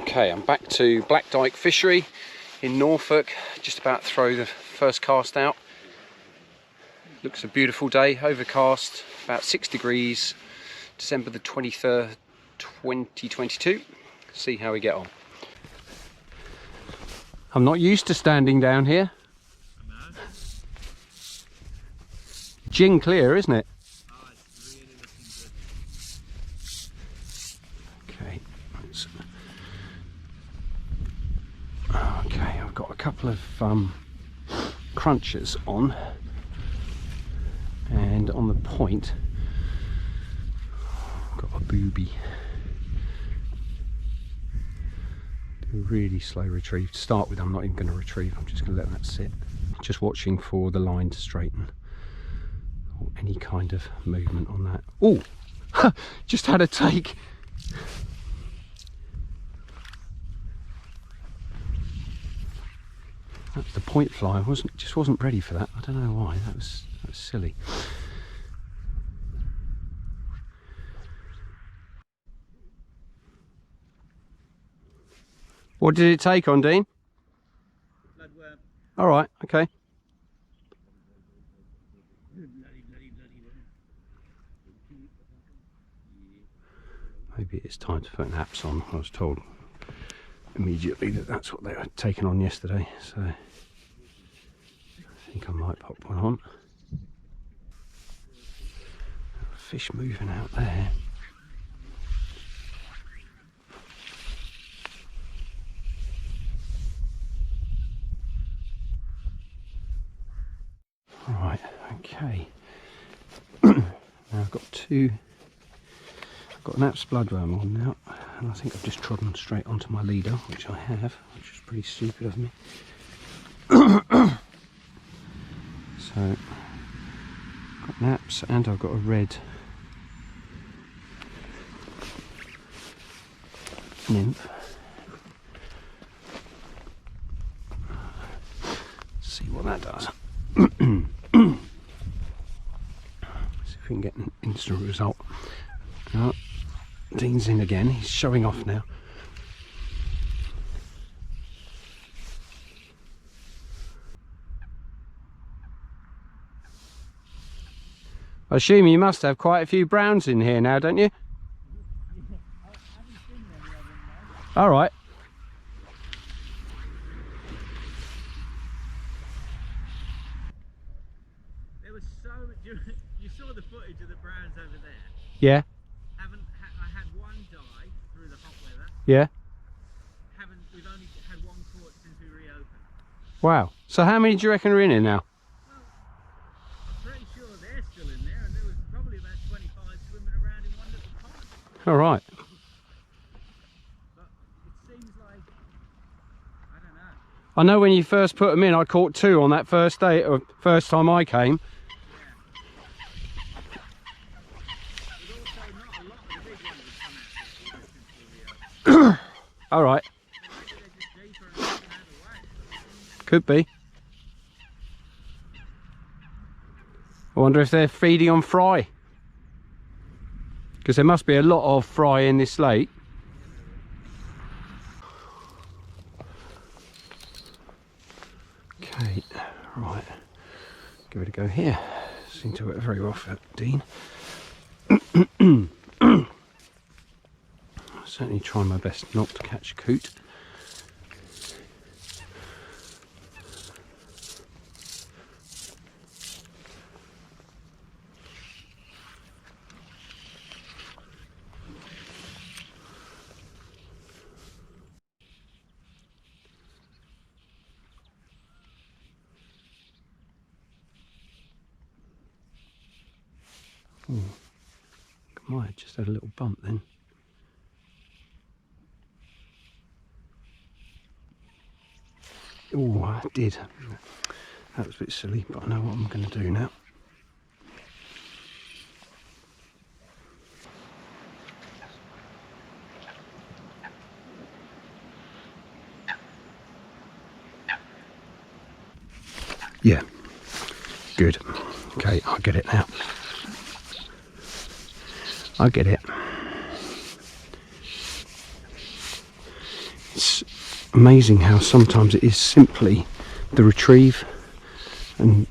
Okay, I'm back to Blackdyke fishery in Norfolk, just about to throw the first cast out. Looks a beautiful day, overcast, about 6 degrees, December the 23rd, 2022. See how we get on. I'm not used to standing down here. Gin clear, isn't it? Oh, it's really looking good. Okay, I've got a couple of crunchers on, and on the point I've got a booby. Do a really slow retrieve. To start with, I'm not even going to retrieve, I'm just going to let that sit. Just watching for the line to straighten or any kind of movement on that. Oh, just had a take. That's the point fly. I just wasn't ready for that. I don't know why. That was silly. What did it take on, Dean? bloodworm. All right. Okay. Maybe it's time to put naps on. I was told immediately that that's what they were taking on yesterday, so I think I might pop one on. Fish moving out there. Right, okay. Now I've got an Apps bloodworm on now, and I think I've just trodden straight onto my leader, which I have, which is pretty stupid of me. So, got naps, and I've got a red nymph. Let's see what that does. See if we can get an instant result. Oh, Dean's in again, he's showing off now. I assume you must have quite a few browns in here now, don't you? All right. There was so you saw the footage of the browns over there. Yeah. I had one die through the hot weather. Yeah. We've only had one caught since we reopened. Wow. So how many do you reckon are in here now? Well, I'm pretty sure they're still in there, and there was probably about 25 swimming around in one little pond. All right. But it seems like, I don't know. I know when you first put them in, I caught 2 on that first day, or first time I came. All right. Could be. I wonder if they're feeding on fry, because there must be a lot of fry in this lake. Okay, right. Give it a go here. Seem to work very well for Dean. Certainly try my best not to catch a coot. Ooh, I might have just had a little bump then. Oh, I did. That was a bit silly, but I know what I'm going to do now. Yeah, good. Okay, I get it now. I get it. It's amazing how sometimes it is simply the retrieve, and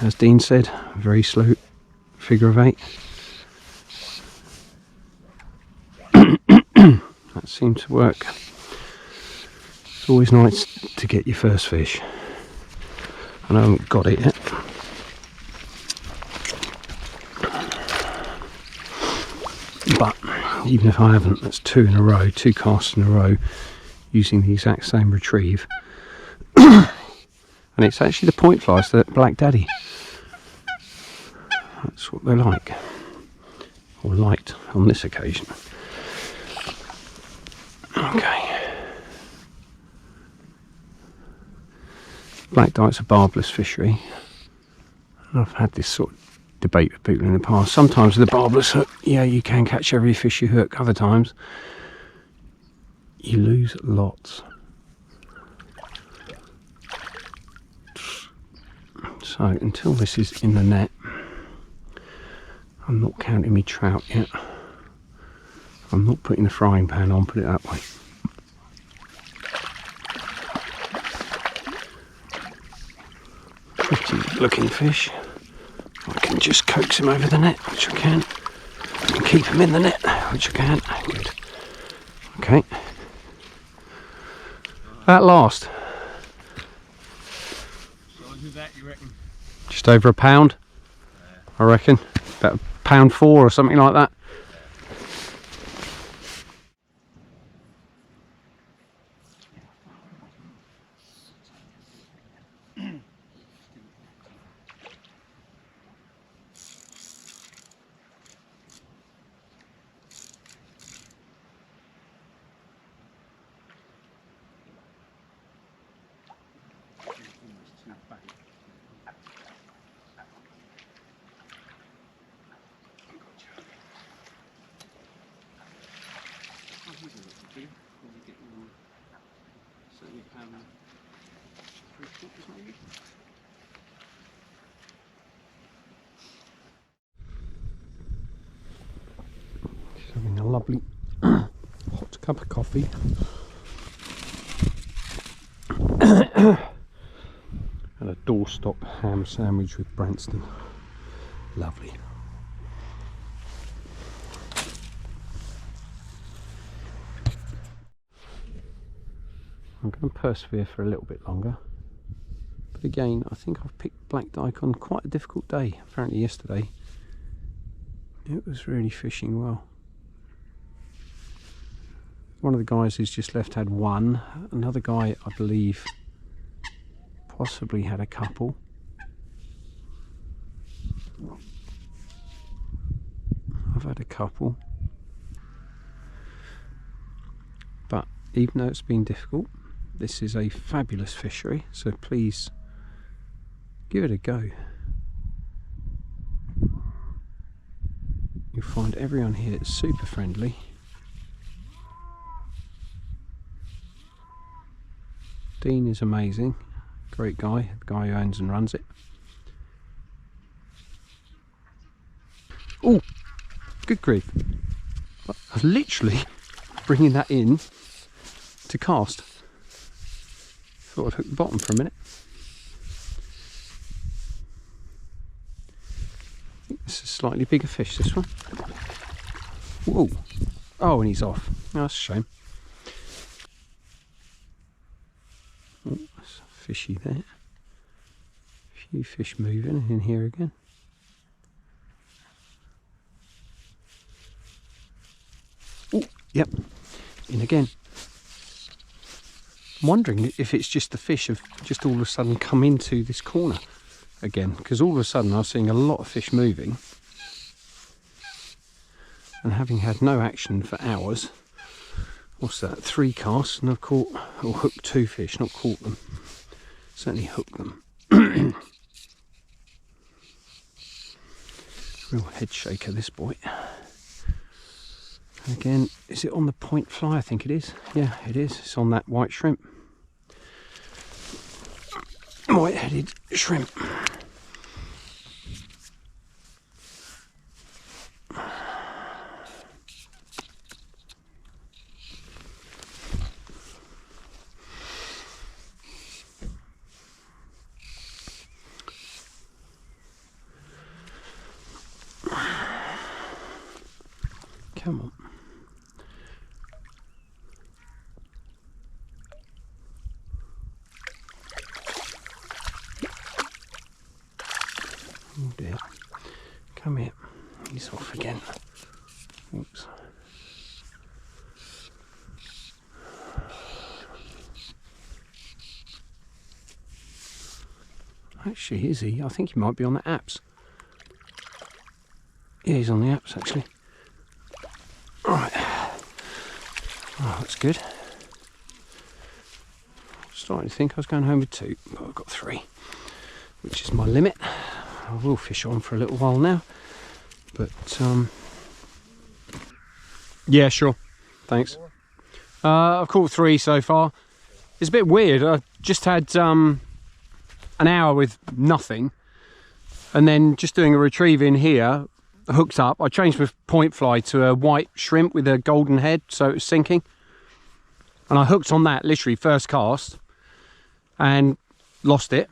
as Dean said, a very slow figure of 8. That seemed to work. It's always nice to get your first fish, and I haven't got it yet. But even if I haven't, that's 2 in a row, 2 casts in a row using the exact same retrieve. And it's actually the point flies, the Black Daddy. That's what they're like, or liked on this occasion. Okay. Blackdyke's a barbless fishery. I've had this sort of debate with people in the past. Sometimes with the barbless hook, yeah, you can catch every fish you hook. Other times, you lose lots. So until this is in the net, I'm not counting me trout yet. I'm not putting the frying pan on, put it that way. Pretty good looking fish. I can just coax him over the net, which I can, and keep him in the net, which I can. Good. Okay. At last. Size of that, you reckon? Just over a pound, I reckon. About £1.4 or something like that. Just having a lovely hot cup of coffee. And a doorstop ham sandwich with Branston. Lovely. I'm going to persevere for a little bit longer. But again, I think I've picked Blackdyke on quite a difficult day. Apparently yesterday it was really fishing well. One of the guys who's just left had 1. Another guy, I believe, possibly had a couple. I've had a couple. But even though it's been difficult, this is a fabulous fishery, so please give it a go. You'll find everyone here is super friendly. Dean is amazing, great guy, the guy who owns and runs it. Oh, good grief. I was literally bringing that in to cast. Thought I'd hook the bottom for a minute. I think this is a slightly bigger fish, this one. Whoa. Oh, and he's off. Oh, that's a shame. Oh, that's fishy there. A few fish moving in here again. Oh, yep. In again. I'm wondering if it's just the fish have just all of a sudden come into this corner again, because all of a sudden I was seeing a lot of fish moving, and having had no action for hours, what's that, 3 casts, and I've caught or hooked 2 fish, not caught them, certainly hooked them. Real head shaker, this boy. And again, is it on the point fly? I think it is. Yeah, it is. It's on that white shrimp. White-headed shrimp. Come on. Oh dear. Come here. He's off again. Oops. Actually, is he? I think he might be on the apps. Yeah, he's on the apps actually. Alright. Oh, that's good. Starting to think I was going home with 2, but I've got 3, which is my limit. I will fish on for a little while now, but yeah, sure. Thanks. I've caught 3 so far. It's a bit weird. I just had an hour with nothing, and then just doing a retrieve in here, hooked up. I changed my point fly to a white shrimp with a golden head, so it was sinking, and I hooked on that literally first cast and lost it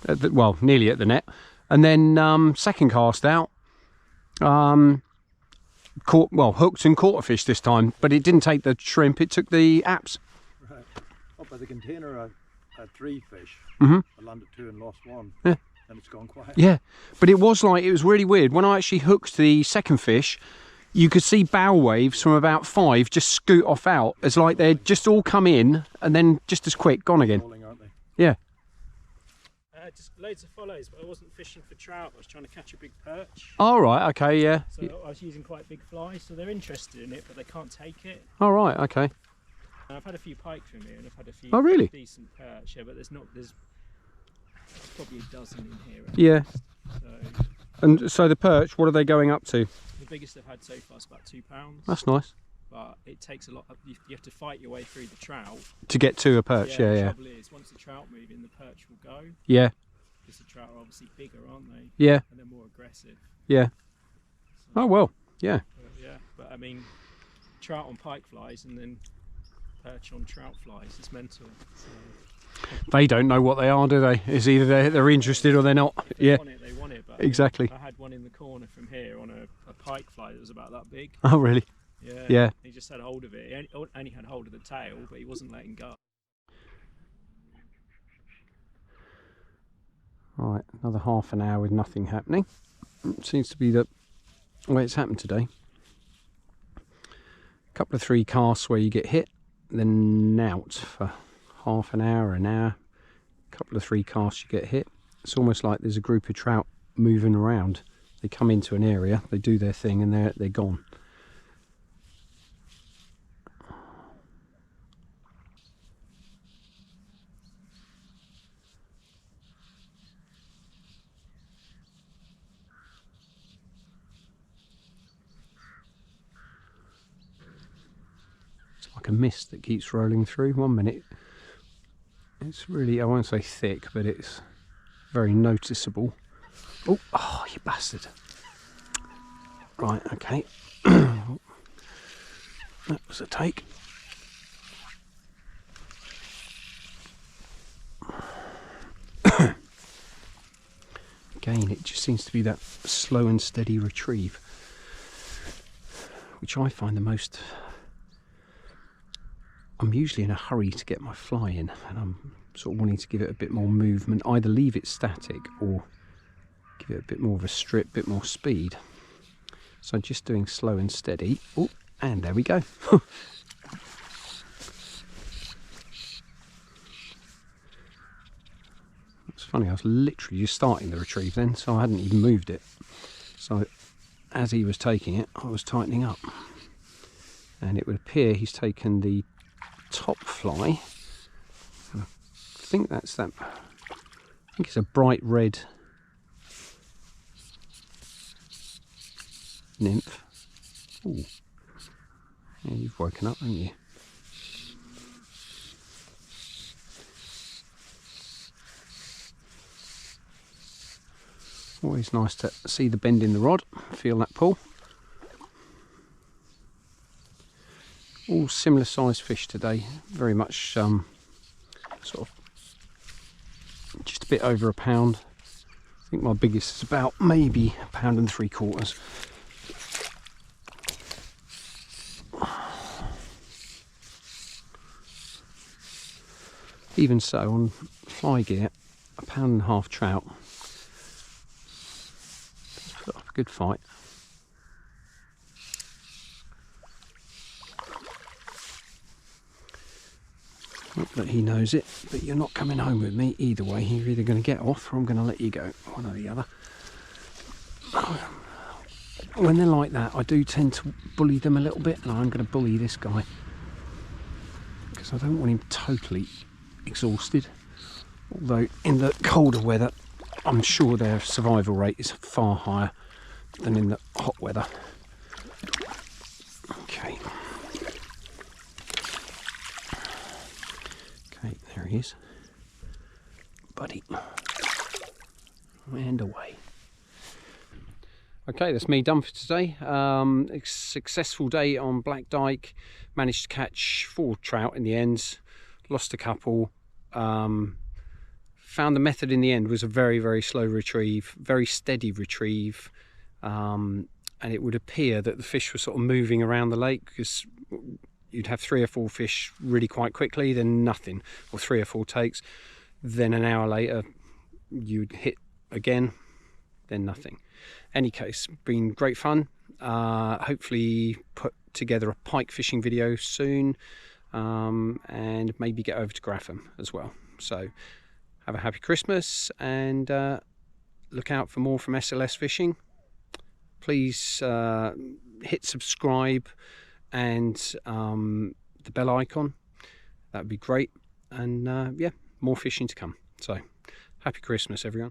at the, well, nearly at the net, and then second cast out, caught, well, hooked and caught a fish this time, but it didn't take the shrimp, it took the apps. Right. Up by the container I had 3 fish. I landed 2 and lost 1. Yeah. And it's gone quiet. Yeah, but it was really weird. When I actually hooked the second fish, you could see bow waves from about 5 just scoot off out. It's like they'd just all come in and then just as quick gone again. Rolling, aren't they? Yeah. Just loads of follows, but I wasn't fishing for trout. I was trying to catch a big perch. All right. Okay. Yeah. So I was using quite big flies, so they're interested in it, but they can't take it. All right. Okay. And I've had a few pike from here, and I've had a few decent perch. Yeah, but there's probably a dozen in here. Yeah. So, And so the perch, what are they going up to? the biggest I've had so far is about £2. That's nice. But it takes a lot. You have to fight your way through the trout To get to a perch. Yeah. The Yeah. trouble is, once the trout move in, the perch will go. Yeah. Because the trout are obviously bigger, aren't they? Yeah. And they're more aggressive. Yeah. So, Oh well. Yeah. yeah, but I mean, trout on pike flies and then perch on trout flies. It's mental. So, They don't know what they are, do they? It's either they're interested or they're not. if they Yeah. want it, they want it. But Exactly. I had one in the corner from here on a pike fly that was about that big. Oh really? Yeah. Yeah. He just had hold of it. He only had hold of the tail, but he wasn't letting go. Right, another half an hour with nothing happening. Seems to be the way it's happened today. A couple of 3 casts where you get hit, then out for half an hour, a couple of 3 casts you get hit. It's almost like there's a group of trout moving around. They come into an area, they do their thing, and they're gone. Like a mist that keeps rolling through. 1 minute it's really, I won't say thick, but it's very noticeable. Oh, you bastard. Right, okay. That was a take. Again, it just seems to be that slow and steady retrieve, which I find the most. I'm usually in a hurry to get my fly in, and I'm sort of wanting to give it a bit more movement, either leave it static or give it a bit more of a strip, bit more speed. So just doing slow and steady. Oh, and there we go. It's funny, I was literally just starting the retrieve then, so I hadn't even moved it. So as he was taking it, I was tightening up. And it would appear he's taken the top fly. I think that's that. I think it's a bright red nymph. Ooh. Yeah, you've woken up, haven't you? Always nice to see the bend in the rod, feel that pull. All similar sized fish today, very much sort of just a bit over a pound. I think my biggest is about maybe £1.75. Even so, on fly gear, £1.5 pound trout put up a good fight. Not that he knows it, but you're not coming home with me either way. You're either going to get off or I'm going to let you go, one or the other. When they're like that, I do tend to bully them a little bit, and I'm going to bully this guy because I don't want him totally exhausted. Although in the colder weather, I'm sure their survival rate is far higher than in the hot weather. Okay. Okay, there he is. Buddy. And away. Okay, that's me done for today. A successful day on Blackdyke. Managed to catch 4 trout in the end. Lost a couple. Found the method in the end was a very, very slow retrieve, very steady retrieve. And it would appear that the fish were sort of moving around the lake, because you'd have 3 or 4 fish really quite quickly, then nothing, or 3 or 4 takes. Then an hour later, you'd hit again, then nothing. Any case, been great fun. Hopefully put together a pike fishing video soon, and maybe get over to Grapham as well. So have a happy Christmas, and look out for more from SLS Fishing. Please hit subscribe and the bell icon. That would be great. And yeah, more fishing to come. So happy Christmas, everyone.